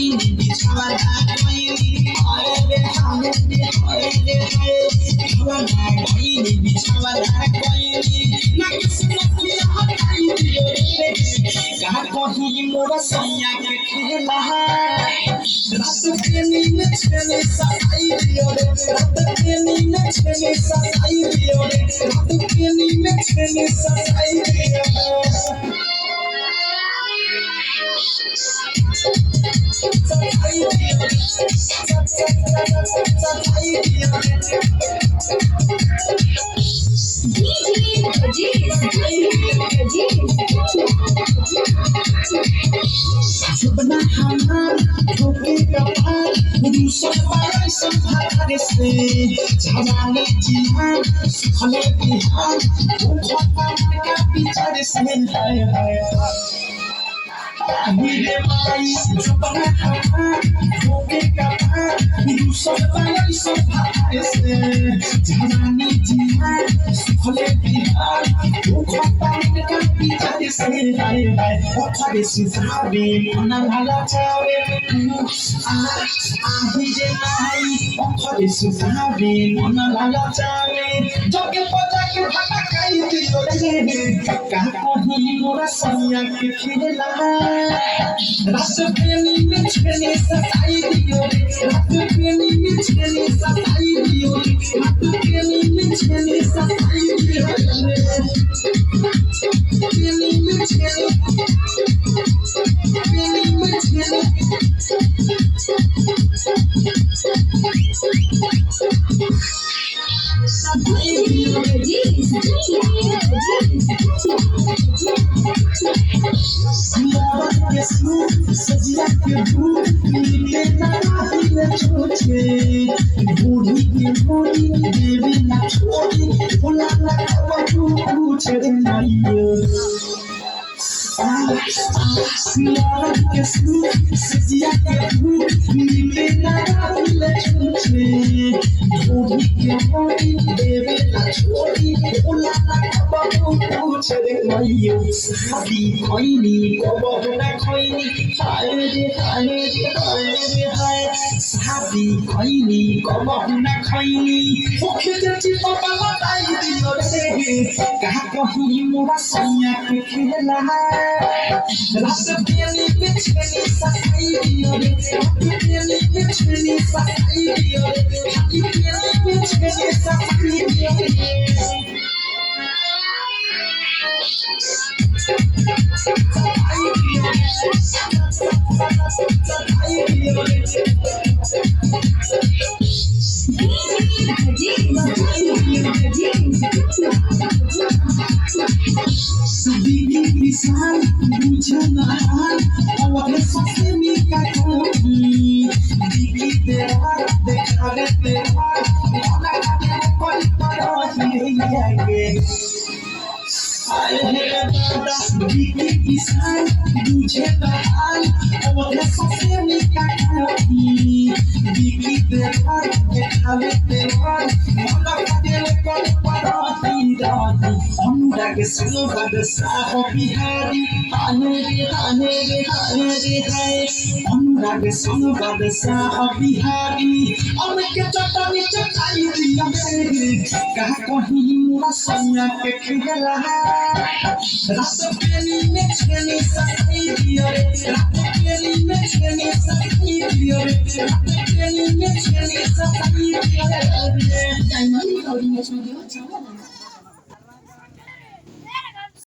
কইনি বিছানা কইনি হায় রে হায় রে হায় রে হায় বিছানা কইনি বিছানা কইনি না কিছু না হাই দিও রে का कही मोरा सैया के खेला रात के नींद छेने सताई दियो रे रात के नींद छेने सताई दियो रे रात के नींद छेने सताई दियो सताई दियो सताई दियो Subna hamar dhokne ka par दूसर बार संभाल से जवानी जिहान सुखले बिहान उठता का विचार से हाय हाय मेरे माई सपना hamar dhokne ka par दूसर बार संभाल से जवानी जिहान सुखले बिहान उठता का विचार से हाय हाय उठा से साबे ना भला चावे आहिरे माई ओखरे सुसाबे मन लाला चावे जगे पजाके भाटा खाई दियो रे का कही मोरा सैया के खेला रात पेनी में छेने सताई दियो रे रात पेनी में छेने सताई दियो रे रात पेनी में छेने सताई दियो रे पेनी में छेने सजिया के भूख नीले ना दिले छोटे बूढ़ी के मोरी देवी ना छोड़ी भोला ना बाबू पूछे नाइयो सजिया के भूख नीले ना दिले छोटे बूढ़ी के मोरी देवी ना छोड़ी भोला ना बाबू पूछे नाइयो शादी खैनी कब ना खैनी हाय रे हाय रे हाय रे हाय शादी खैनी कब ना खैनी ओखे जति पापा बताई दियो रे का कही मोरा सैया के खेला रात पेनी में छेनी सताई दियो रे रात पेनी में छेनी सताई दियो रे रात पेनी में छेनी सताई दियो रे किसान बुझना और सबसे मिका कोई दीदी तेरा देखा रे तेरा ना कोई पड़ा ही आगे आए हैं दादा दीदी किसान बुझना और सबसे मिका कोई दीदी तेरा देखा रे तेरा ना कोई पड़ा ही आगे अनुराग सुबह साह बिहारी हाय रे हाय रे हाय रे हाय अनुराग सुबह साह बिहारी अमके चटानी चटाई दिया रे का कही मोरा सैया के खेला रात पेनी में छेनी सताई दियो रे रात पेनी में छेनी सताई दियो रे रात पेनी में छेनी सताई दियो रे डायमंड रिकॉर्डिंग स्टूडियो